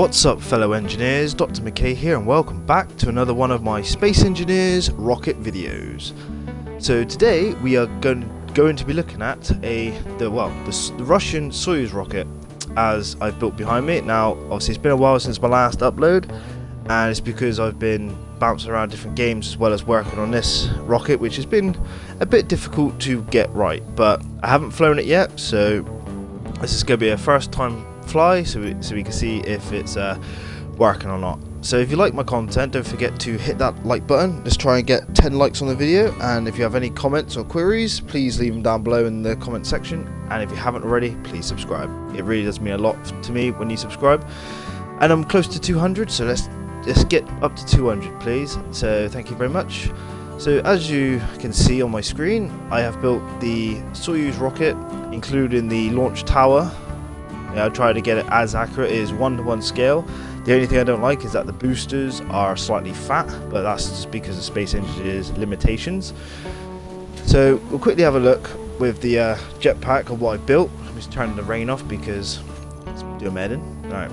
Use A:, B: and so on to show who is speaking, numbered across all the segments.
A: What's up, fellow engineers? Dr. McKay here, and welcome back to another one of my Space Engineers rocket videos. So today we are going to be looking at the Russian Soyuz rocket, as I've built behind me. Now, obviously, it's been a while since my last upload, and it's because I've been bouncing around different games as well as working on this rocket, which has been a bit difficult to get right. But I haven't flown it yet, so this is going to be a first time fly, so we can see if it's working or not. So if you like my content, don't forget to hit that like button. Let's try and get 10 likes on the video, and if you have any comments or queries, please leave them down below in the comment section, and if you haven't already, please subscribe. It really does mean a lot to me when you subscribe, and I'm close to 200, so let's get up to 200, please. So thank you very much. So as you can see on my screen, I have built the Soyuz rocket, including the launch tower. I try to get it as accurate as 1:1 scale. The only thing I don't like is that the boosters are slightly fat, but that's just because of Space Engineer's limitations. So we'll quickly have a look with the jetpack of what I built. I'm just turning the rain off because let's do a med in. Alright.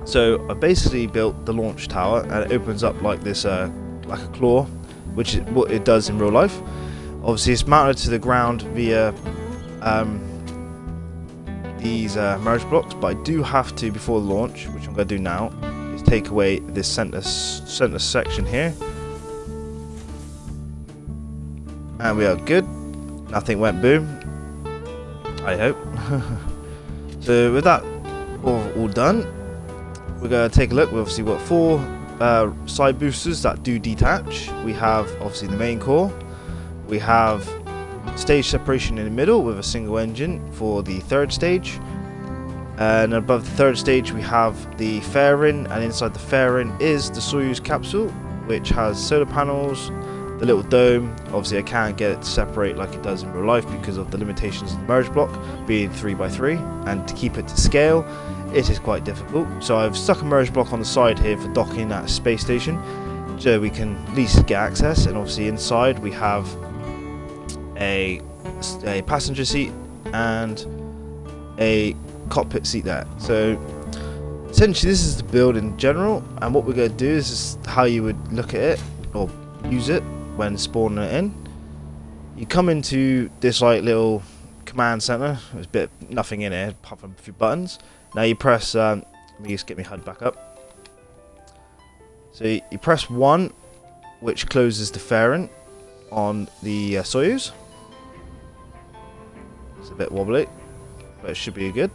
A: So I basically built the launch tower, and it opens up like this, like a claw, which is what it does in real life. Obviously it's mounted to the ground via these merge blocks, but I do have to, before launch, which I'm going to do now, is take away this center section here, and we are good. Nothing went boom, I hope. So with that all done, we're going to take a look. We've obviously got 4 side boosters that do detach. We have obviously the main core, we have stage separation in the middle with a single engine for the 3rd stage, and above the 3rd stage we have the fairing, and inside the fairing is the Soyuz capsule, which has solar panels, the little dome. Obviously I can't get it to separate like it does in real life because of the limitations of the merge block being 3x3, and to keep it to scale it is quite difficult. So I've stuck a merge block on the side here for docking at a space station, so we can at least get access. And obviously inside we have a passenger seat and a cockpit seat there. So essentially this is the build in general, and what we're going to do is how you would look at it or use it when spawning it in. You come into this like little command center. There's nothing in it apart from a few buttons. Now you press let me just get my HUD back up. So you press 1, which closes the fairing on the Soyuz. It's a bit wobbly, but it should be good.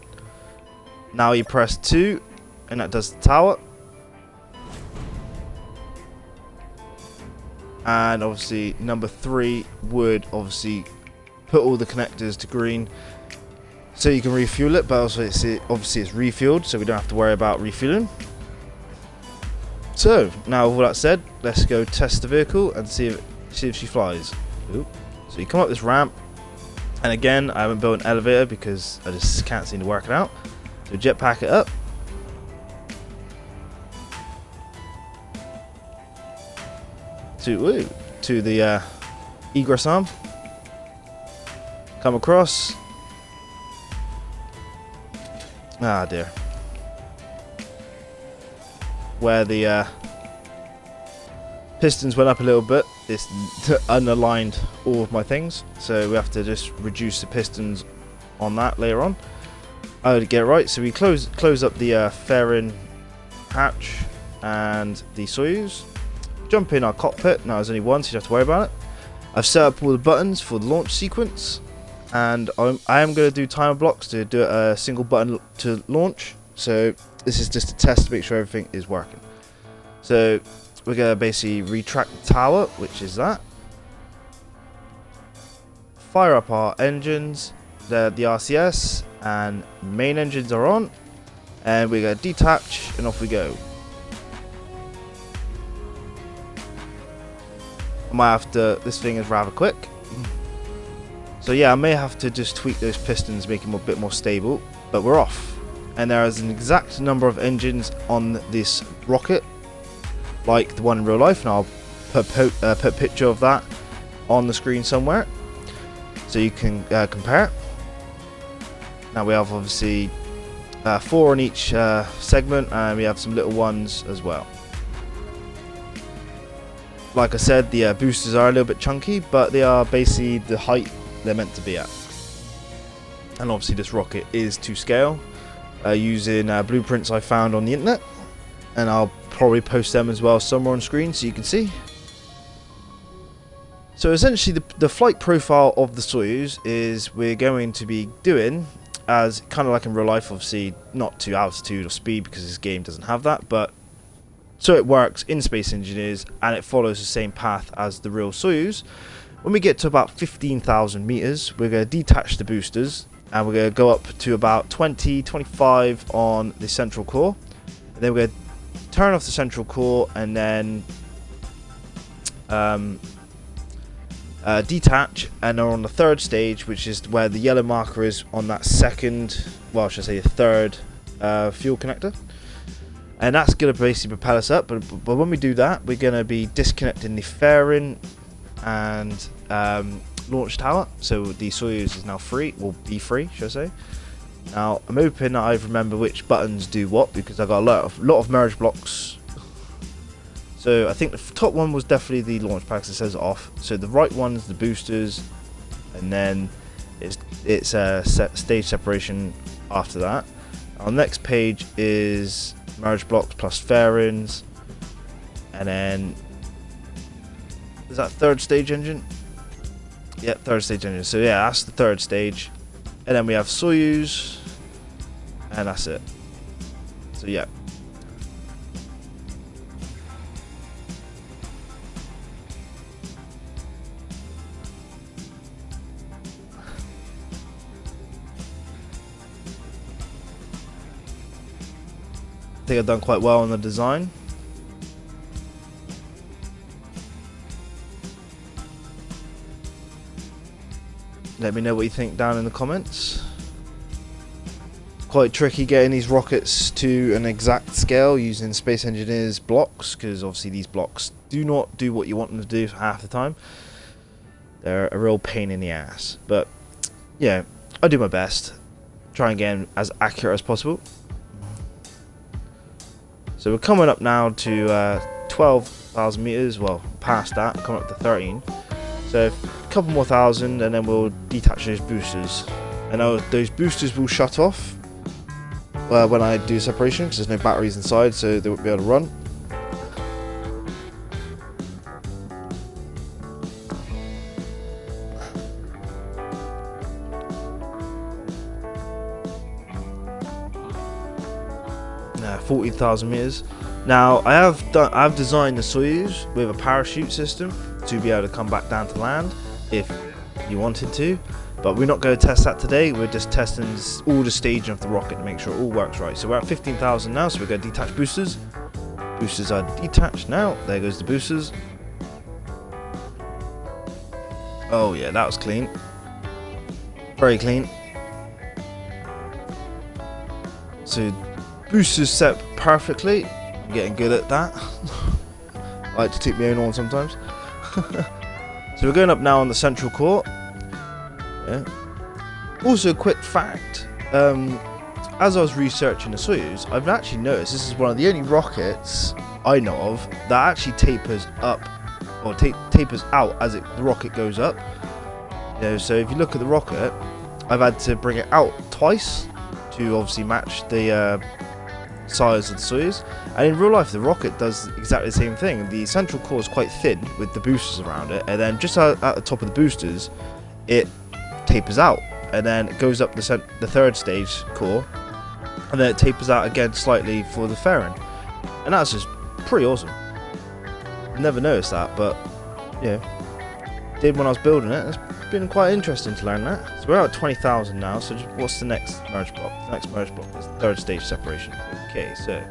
A: Now you press 2, and that does the tower. And obviously number 3 would obviously put all the connectors to green, so you can refuel it. But also obviously it's refueled, so we don't have to worry about refueling. So now with all that said, let's go test the vehicle and see if she flies. Ooh. So you come up this ramp, and again I haven't built an elevator because I just can't seem to work it out. So jetpack it up. To the egress arm. Come across. Ah dear. Where the pistons went up a little bit, it's unaligned all of my things, so we have to just reduce the pistons on that later on. I would get it right. So we close up the fairing hatch and the Soyuz. Jump in our cockpit. Now there's only one, so you don't have to worry about it. I've set up all the buttons for the launch sequence, and I am going to do timer blocks to do a single button to launch. So this is just a test to make sure everything is working. So we're going to basically retract the tower, which is that. Fire up our engines, the RCS and main engines are on, and we're going to detach, and off we go. I might have to, this thing is rather quick, so yeah, I may have to just tweak those pistons, make them a bit more stable, but we're off. And there is an exact number of engines on this rocket, like the one in real life, and I'll put a picture of that on the screen somewhere so you can compare it. Now we have obviously 4 on each segment, and we have some little ones as well. Like I said, the boosters are a little bit chunky, but they are basically the height they're meant to be at. And obviously this rocket is to scale, using blueprints I found on the internet, and I'll probably post them as well somewhere on screen so you can see. So essentially the flight profile of the Soyuz is we're going to be doing as kind of like in real life, obviously not to altitude or speed because this game doesn't have that, but so it works in Space Engineers and it follows the same path as the real Soyuz. When we get to about 15,000 meters, we're going to detach the boosters and we're going to go up to about 20-25 on the central core, and then we're going to turn off the central core and then detach, and are on the third stage, which is where the yellow marker is on that second, well, should I say the third fuel connector, and that's going to basically propel us up. But when we do that, we're going to be disconnecting the fairing and launch tower, so the Soyuz is now free, will be free, should I say. Now I'm hoping that I remember which buttons do what, because I got a lot of merge blocks. So I think the top one was definitely the launch pad, because it says off. So the right one is the boosters, and then it's set stage separation after that. Our next page is merge blocks plus fairings, and then is that third stage engine? Yeah, third stage engine. So yeah, that's the third stage, and then we have Soyuz, and that's it. So yeah. I think I've done quite well on the design. Let me know what you think down in the comments. Quite tricky getting these rockets to an exact scale using Space Engineers blocks, because obviously these blocks do not do what you want them to do half the time. They're a real pain in the ass. But yeah, I do my best. Try and get them as accurate as possible. So we're coming up now to 12,000 meters, well past that, coming up to 13. So a couple more thousand and then we'll detach those boosters. And those boosters will shut off when I do separation, because there's no batteries inside, so they won't be able to run. Now 14,000 meters. Now I've designed the Soyuz with a parachute system to be able to come back down to land if you wanted to, but we're not going to test that today. We're just testing all the staging of the rocket to make sure it all works right. So we're at 15,000 now, so we're going to detach boosters. Boosters are detached now. There goes the boosters. Oh yeah, that was clean. Very clean. So boosters set perfectly. I'm getting good at that. I like to toot my own horn sometimes. So we're going up now on the central core. Yeah. Also, a quick fact. As I was researching the Soyuz, I've actually noticed this is one of the only rockets I know of that actually tapers up, or tapers out as the rocket goes up. You know, so if you look at the rocket, I've had to bring it out twice to obviously match the size of the Soyuz, and in real life the rocket does exactly the same thing. The central core is quite thin with the boosters around it, and then just at the top of the boosters it tapers out, and then it goes up the third stage core, and then it tapers out again slightly for the fairing, and that's just pretty awesome. Never noticed that, but yeah, did when I was building it. It's been quite interesting to learn that. So we're at 20,000 now, so what's the next merge block? The next merge block is third stage separation. Okay, so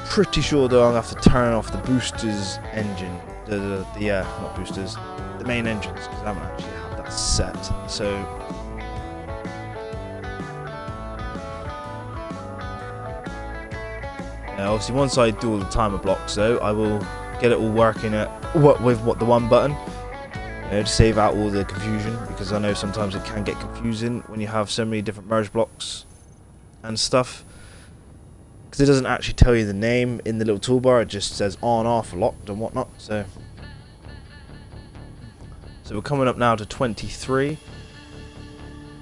A: pretty sure though I'm going to have to turn off the boosters engine, not boosters, the main engines, because I haven't actually had that set. So obviously once I do all the timer blocks though, I will get it all working with the one button. to save out all the confusion, because I know sometimes it can get confusing when you have so many different merge blocks and stuff, because it doesn't actually tell you the name in the little toolbar. It just says on, off, locked and whatnot. So we're coming up now to 23.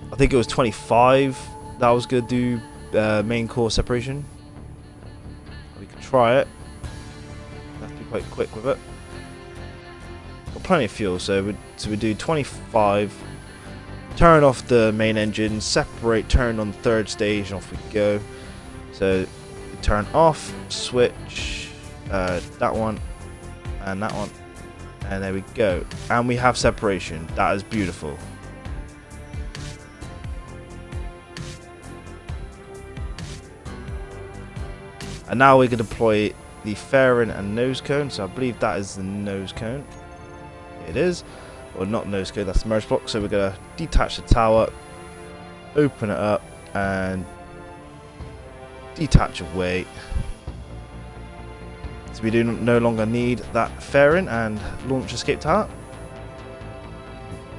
A: I think it was 25 that I was going to do main core separation. We can try it. Have to be quite quick with it. Got plenty of fuel, so we do 25. Turn off the main engine, separate, turn on the third stage, and off we go. So turn off, switch, that one, and that one, and there we go. And we have separation. That is beautiful. And now we can deploy the fairing and nose cone. So I believe that is the nose cone. It is. Or not nose cone, that's the merge block. So we're going to detach the tower, open it up, and detach away. So we do no longer need that fairing and launch escape tower.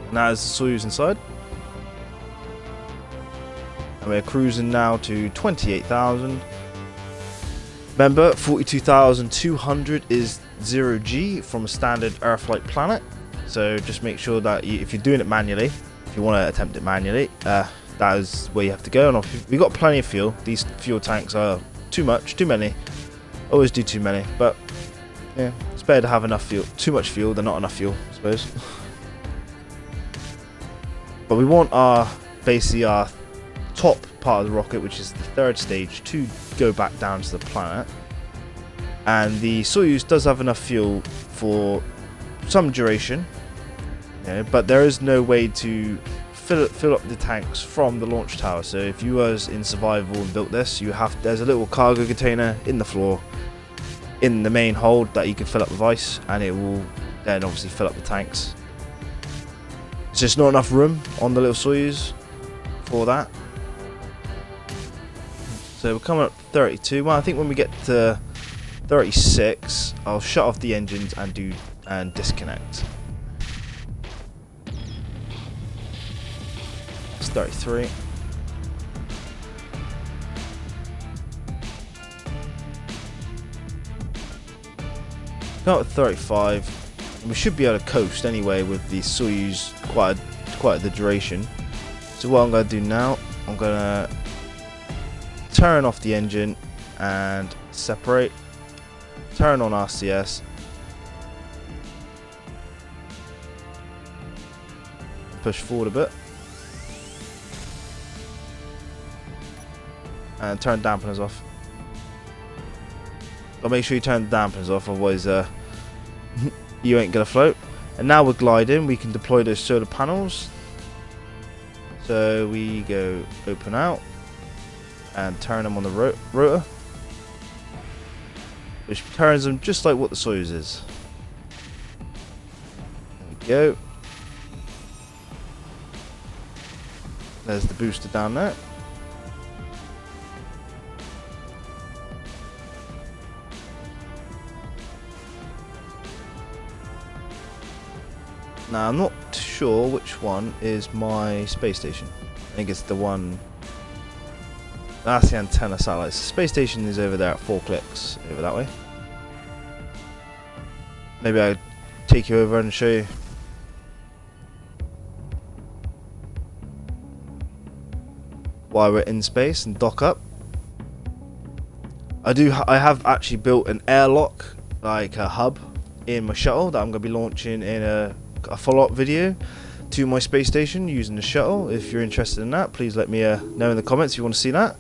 A: And that is the Soyuz inside. And we're cruising now to 28,000. Remember, 42,200 is 0G from a standard Earth-like planet. So just make sure that if you're doing it manually, if you want to attempt it manually, that is where you have to go. And we've got plenty of fuel. These fuel tanks are too many. Always do too many, but yeah, it's better to have enough fuel. Too much fuel than not enough fuel, I suppose. But we want basically our top part of the rocket, which is the third stage, to go back down to the planet. And the Soyuz does have enough fuel for some duration, but there is no way to fill up the tanks from the launch tower. So if you was in survival and built this, there's a little cargo container in the floor in the main hold that you can fill up with ice, and it will then obviously fill up the tanks. It's just not enough room on the little Soyuz for that. So we're coming up to 32. Well, I think when we get to 36, I'll shut off the engines and disconnect. It's 33. Come up to 35. And we should be able to coast anyway with the Soyuz quite the duration. So what I'm going to do now, I'm going to turn off the engine and separate. Turn on RCS. Push forward a bit. And turn dampeners off. But make sure you turn the dampeners off, otherwise you ain't gonna float. And now we're gliding, we can deploy those solar panels. So we go open out and turn them on the rotor, which turns them just like what the Soyuz is. There we go. There's the booster down there. Now I'm not sure which one is my space station. I think it's the one. That's the antenna satellite. So space station is over there at 4 clicks over that way. Maybe I'll take you over and show you. While we're in space and dock up. I have actually built an airlock, like a hub, in my shuttle that I'm going to be launching in a follow-up video to my space station using the shuttle. If you're interested in that, please let me know in the comments if you want to see that.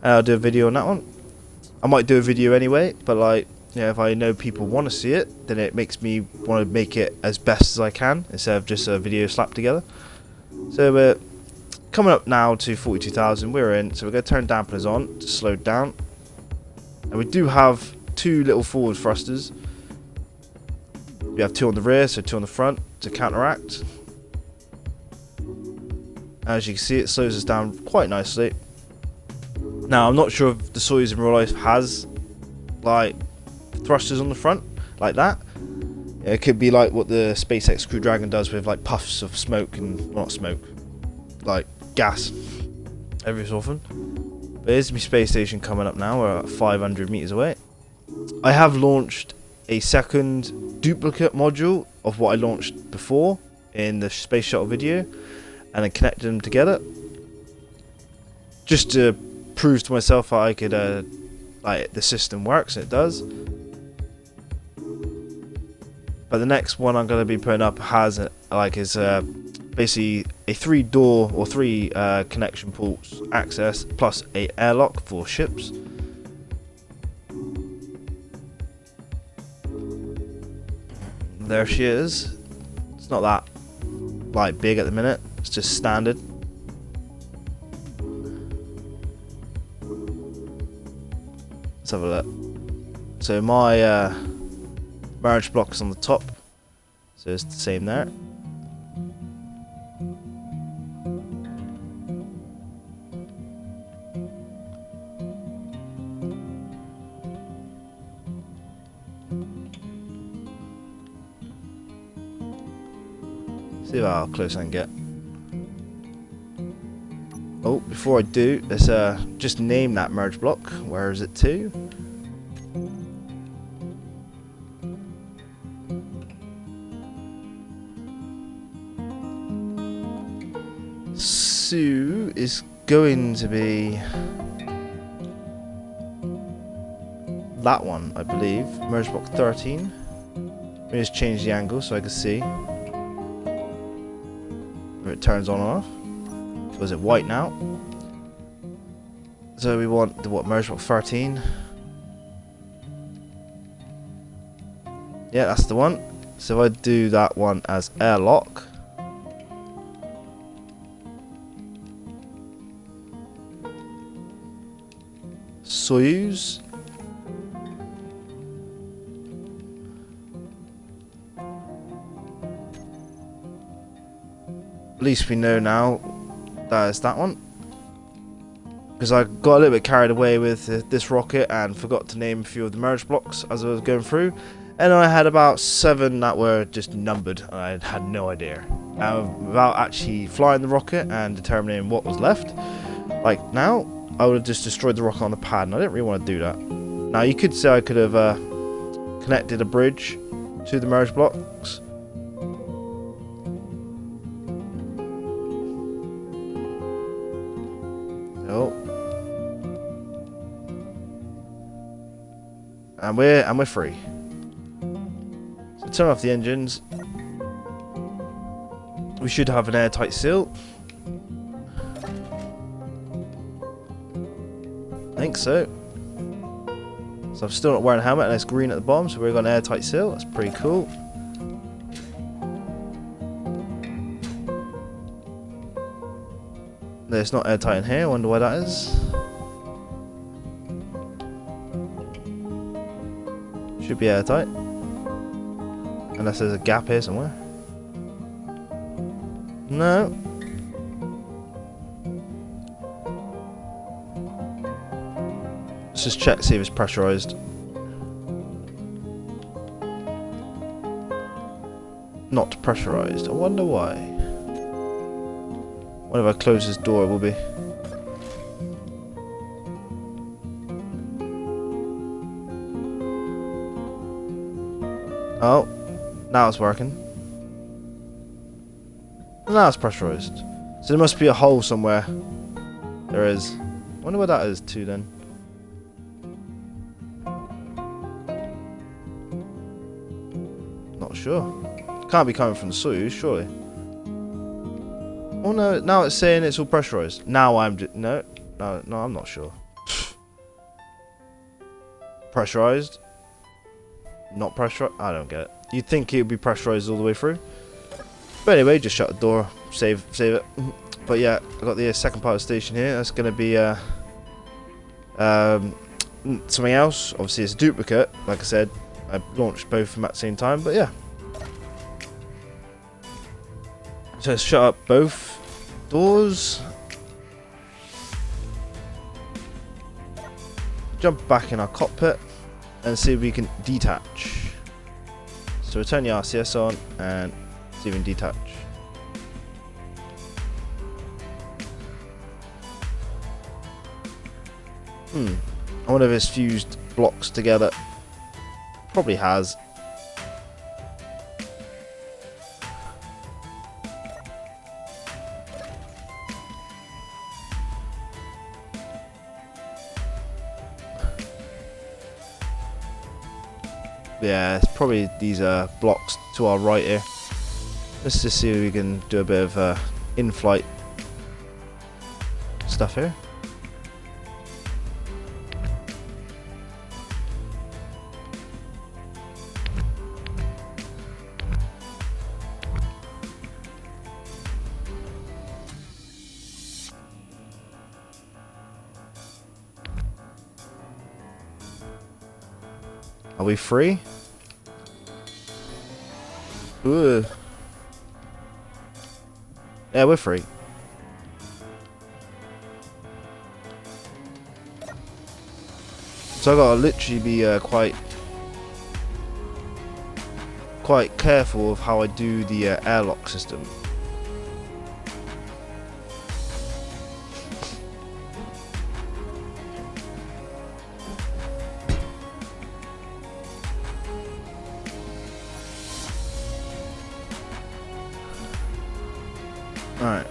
A: I'll do a video on that one. I might do a video anyway, but like, yeah, if I know people want to see it, then it makes me want to make it as best as I can instead of just a video slapped together. So we're coming up now to 42,000. We're in, so we're going to turn dampeners on to slow down. And we do have 2 little forward thrusters. We have 2 on the rear, so 2 on the front to counteract. As you can see, it slows us down quite nicely. Now, I'm not sure if the Soyuz in real life has like thrusters on the front like that. It could be like what the SpaceX Crew Dragon does with like puffs of smoke and, well, not smoke, like gas every so often. But here's my space station coming up now. We're at 500 meters away. I have launched a second duplicate module of what I launched before in the space shuttle video, and then connected them together just to prove to myself that I could like the system works, and it does. But the next one I'm going to be putting up has basically a 3-door or 3 connection ports access plus a airlock for ships. There she is. It's not that like big at the minute. It's just standard. Let's have a look. So my marriage block is on the top, so it's the same there. See how close I can get. Oh, before I do, let's just name that merge block. Where is it to? So is going to be that one, I believe. Merge block 13. Let me just change the angle so I can see if it turns on and off. Was it white now? So we want the what, merge block 13. Yeah, that's the one. So if I do that one as airlock, Soyuz, at least we know now that is that one, because I got a little bit carried away with this rocket and forgot to name a few of the merge blocks as I was going through, and I had about 7 that were just numbered and I had no idea. Without actually flying the rocket and determining what was left, like now, I would have just destroyed the rocket on the pad, and I didn't really want to do that. Now you could say I could have connected a bridge to the merge blocks. Oh, and we're free. So turn off the engines. We should have an airtight seal. I think so. So I'm still not wearing a helmet, and it's green at the bottom, so we've got an airtight seal. That's pretty cool. It's not airtight in here. I wonder why that is. Should be airtight, unless there's a gap here somewhere. No. Let's just check, see if it's pressurized. Not pressurized. I wonder why. Whenever I close this door, it will be. Oh, now it's working. Now it's pressurized. So there must be a hole somewhere. There is. I wonder where that is too then. Not sure. Can't be coming from the Soyuz, surely. Oh no, now it's saying it's all pressurized. Now I'm no, I'm not sure. Pressurized? Not pressurized? I don't get it. You'd think it would be pressurized all the way through. But anyway, just shut the door, save it. But yeah, I got the second part of the station here. That's gonna be something else. Obviously, it's a duplicate. Like I said, I launched both of them at the same time. But yeah. So let's shut up both doors. Jump back in our cockpit and see if we can detach. So So we'll turn the RCS on and see if we can detach. I wonder if it's fused blocks together. Probably has. Yeah, it's probably these blocks to our right here. Let's just see if we can do a bit of in-flight stuff here. Are we free? Ooh. Yeah, we're free. So I gotta literally be quite careful of how I do the airlock system. Alright.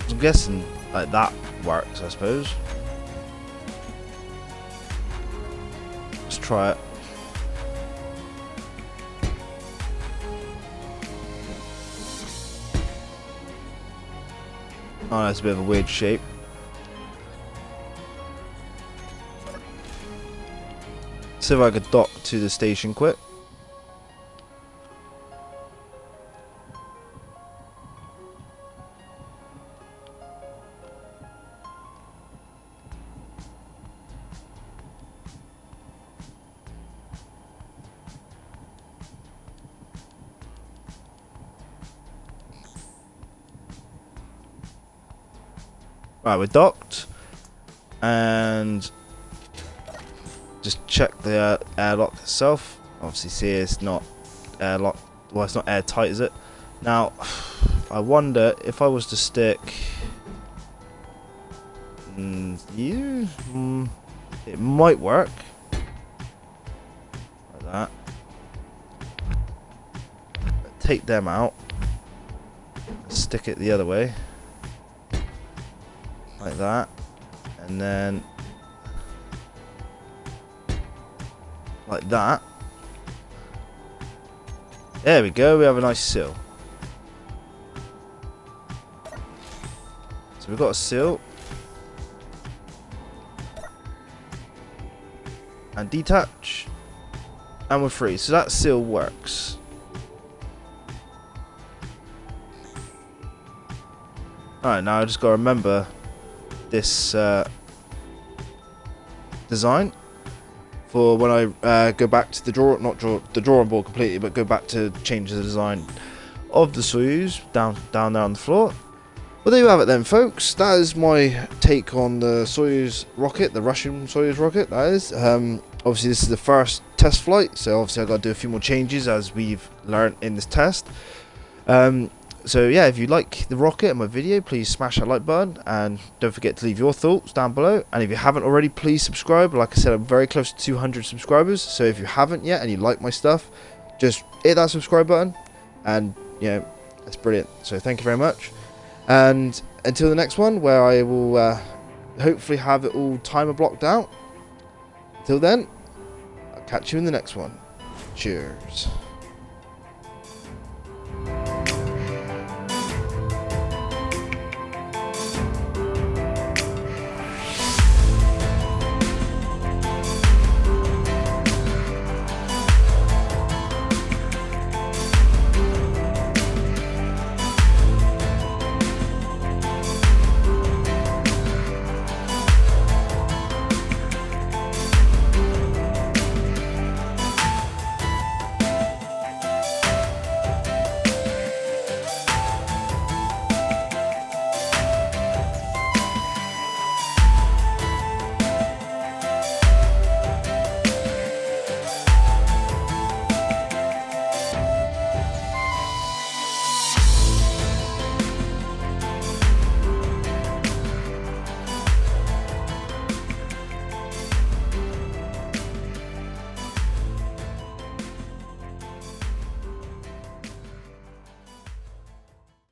A: I'm guessing like that works, I suppose. Let's try it. Oh, that's a bit of a weird shape. See if I could dock to the station quick. Right, we're docked, and just check the airlock itself. Obviously, see it's not airlock. Well, it's not airtight, is it? Now, I wonder if I was to stick. It might work like that. Take them out. Stick it the other way. Like that, and then like that. There we go, we have a nice sill. So we've got a sill. And detach. And we're free. So that sill works. Alright, now I just gotta remember this design for when I go back to the drawing board completely, but go back to change the design of the Soyuz down there on the floor. Well, there you have it then, folks. That is my take on the Soyuz rocket, the Russian Soyuz rocket, that is. Obviously, this is the first test flight, so obviously I've got to do a few more changes as we've learned in this test. So yeah, if you like the rocket and my video, please smash that like button, and don't forget to leave your thoughts down below. And if you haven't already, please subscribe. Like I said, I'm very close to 200 subscribers, so if you haven't yet and you like my stuff, just hit that subscribe button, and you know, that's brilliant. So thank you very much, and until the next one, where I will hopefully have it all timer blocked out. Till then, I'll catch you in the next one. Cheers.